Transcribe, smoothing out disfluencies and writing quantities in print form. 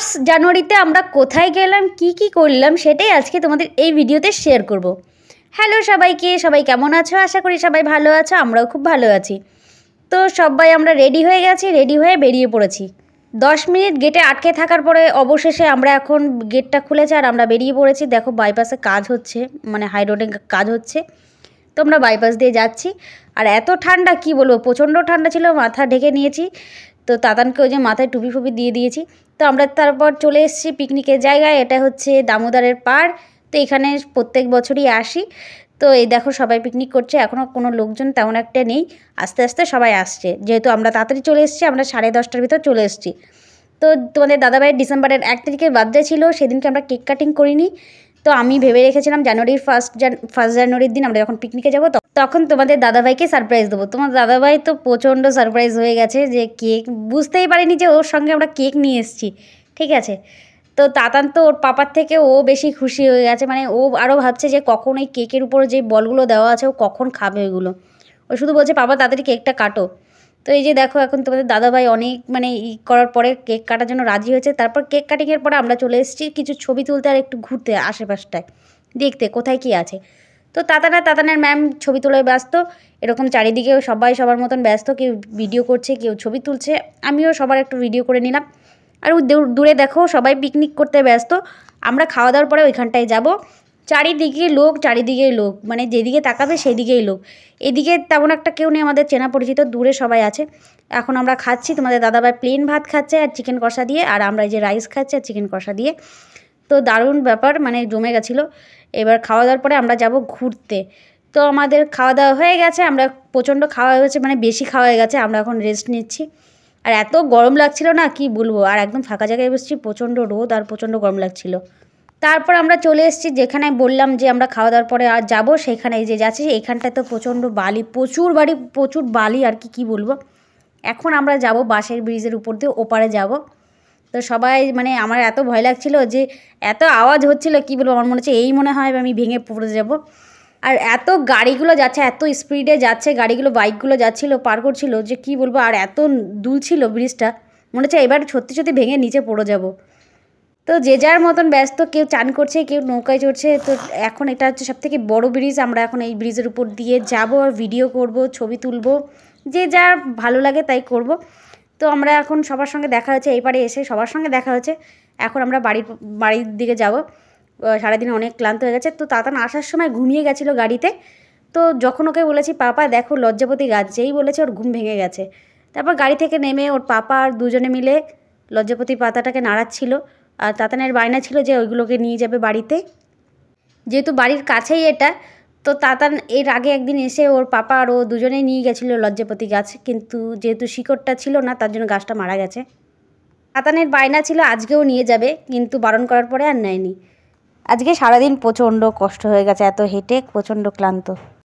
1 জানুয়ারিতে আমরা কোথায় গেলাম কি করলাম সেটাই আজকে তোমাদের এই ভিডিওতে শেয়ার করব। হ্যালো সবাইকে, সবাই কেমন আছো? আশা করি সবাই ভালো আছো, আমরাও খুব ভালো আছি। তো সবাই আমরা রেডি হয়ে গেছি, রেডি হয়ে বেরিয়ে পড়েছি। 10 মিনিট গেটে আটকে থাকার পরে অবশেষে আমরা এখন গেটটা খুলেছে আর আমরা বেরিয়ে পড়েছি। দেখো বাইপাসে কাজ হচ্ছে, মানে হাই রোডে কাজ হচ্ছে, তো আমরা বাইপাস দিয়ে যাচ্ছি। আর এত ঠান্ডা কি বলবো, প্রচণ্ড ঠান্ডা ছিল, মাথা ঢেকে নিয়েছি। তো তাতানকে ওই যে মাথায় টুপি ফুপি দিয়ে দিয়েছি। তো আমরা তারপর চলে এসেছি পিকনিকের জায়গায়। এটা হচ্ছে দামোদরের পাড়। তো এখানে প্রত্যেক বছরই আসি। তো এই দেখো সবাই পিকনিক করছে, এখনও কোনো লোকজন তেমন একটা নেই, আস্তে আস্তে সবাই আসছে। যেহেতু আমরা তাড়াতাড়ি চলে এসেছি, আমরা 10:30টার ভিতর চলে এসেছি। তো তোমাদের দাদাভাইয়ের ডিসেম্বরের 1 তারিখের বার্থডে ছিল, সেদিনকে আমরা কেক কাটিং করিনি। তো আমি ভেবে রেখেছিলাম জানুয়ারির ফার্স্ট জানুয়ারির দিন আমরা যখন পিকনিকে যাবো তখন তোমাদের দাদাভাইকে সারপ্রাইজ দেবো। তোমার দাদাভাই তো প্রচণ্ড সারপ্রাইজ হয়ে গেছে, যে কেক বুঝতেই পারিনি যে ওর সঙ্গে আমরা কেক নিয়ে এসেছি, ঠিক আছে। তো তাতান তো ওর পাপার থেকে ও বেশি খুশি হয়ে গেছে, মানে ও আরও ভাবছে যে কখন এই কেকের উপরে যে বলগুলো দেওয়া আছে ও কখন খাবে ওইগুলো। ও শুধু বলছে পাপা তাড়াতাড়ি কেকটা কাটো। তো এই যে দেখো এখন তোমাদের দাদাভাই অনেক মানে করার পরে কেক কাটার জন্য রাজি হয়েছে। তারপর কেক কাটিংয়ের পরে আমরা চলে এসেছি কিছু ছবি তুলতে আর একটু ঘুরতে আশেপাশটায়, দেখতে কোথায় কী আছে। তো তাতানের ম্যাম ছবি তোলায় ব্যস্ত, এরকম চারিদিকেও সবাই সবার মতন ব্যস্ত, কেউ ভিডিও করছে, কেউ ছবি তুলছে। আমিও সবার একটু ভিডিও করে নিলাম। আর দূরে দেখো সবাই পিকনিক করতে ব্যস্ত। আমরা খাওয়া দাওয়ার পরে ওইখানটায় যাব। চারিদিকে লোক, মানে যেদিকে তাকাবে সেদিকেই লোক। এদিকে তেমন একটা কেউ নেই আমাদের চেনা পরিচিত, দূরে সবাই আছে। এখন আমরা খাচ্ছি, তোমাদের দাদাভাই প্লেন ভাত খাচ্ছে আর চিকেন কষা দিয়ে, আর আমরা এই যে রাইস খাচ্ছি আর চিকেন কষা দিয়ে। তো দারুণ ব্যাপার, মানে জমে গেছিলো। এবার খাওয়া দাওয়ার পরে আমরা যাব ঘুরতে। তো আমাদের খাওয়া দাওয়া হয়ে গেছে, আমরা প্রচণ্ড খাওয়া হয়েছে, মানে বেশি খাওয়া হয়ে গেছে, আমরা এখন রেস্ট নিচ্ছি। আর এত গরম লাগছিল না কি বলবো, আর একদম ফাঁকা জায়গায় বসছি, প্রচণ্ড রোদ আর প্রচণ্ড গরম লাগছিল। তারপর আমরা চলে এসেছি যেখানে বললাম যে আমরা খাওয়া দাওয়ার পরে আর যাবো, সেখানে এই যে যাচ্ছি। এইখানটায় তো প্রচণ্ড বালি, প্রচুর বালি আর কি বলবো। এখন আমরা যাব বাঁশের ব্রিজের উপর দিয়ে ওপারে যাব। তো সবাই মানে আমার এত ভয় লাগছিল, যে এত আওয়াজ হচ্ছিল কি বলবো, আমার মনে হচ্ছে এই মনে হয় আমি ভেঙে পড়ে যাব। আর এত গাড়িগুলো যাচ্ছে, এত স্পিডে যাচ্ছে গাড়িগুলো, বাইকগুলো যাচ্ছিলো পার করছিল, যে কি বলবো। আর এত দুলছিল ব্রিজটা, মনে হচ্ছে এবার সত্যি ভেঙে নিচে পড়ে যাব। তো যে যার মতন ব্যস্ত, কেউ চান করছে, কেউ নৌকায় চড়ছে। তো এখন এটা হচ্ছে সবথেকে বড় ব্রিজ, আমরা এখন এই ব্রিজের উপর দিয়ে যাব আর ভিডিও করব, ছবি তুলব, যে যার ভালো লাগে তাই করব। তো আমরা এখন সবার সঙ্গে দেখা হয়েছে, এইবারে এসে সবার সঙ্গে দেখা হয়েছে। এখন আমরা বাড়ির দিকে যাব। সারাদিন অনেক ক্লান্ত হয়ে গেছে। তো তাতান আসার সময় ঘুমিয়ে গেছিলো গাড়িতে। তো যখন ওকে বলেছি পাপা দেখো লজ্জাপতি গাছ, যেই বলেছে ওর ঘুম ভেঙে গেছে। তারপর গাড়ি থেকে নেমে ওর পাপা আর দুজনে মিলে লজ্জাপতি পাতাটাকে নাড়াচ্ছিল। আর তাতানের বায়না ছিল যে ওইগুলোকে নিয়ে যাবে বাড়িতে, যেহেতু বাড়ির কাছেই এটা। তো তাতান এর আগে একদিন এসে ওর পাপা আর ও দুজনেই নিয়ে গেছিলো লজ্জাপতি গাছ, কিন্তু যেহেতু শিকড়টা ছিল না তার জন্য গাছটা মারা গেছে। তাতানের বায়না ছিল আজকেও নিয়ে যাবে, কিন্তু বারণ করার পরে আর নেয়নি। আজকে সারাদিন প্রচণ্ড কষ্ট হয়ে গেছে, এত হেঁটে প্রচণ্ড ক্লান্ত।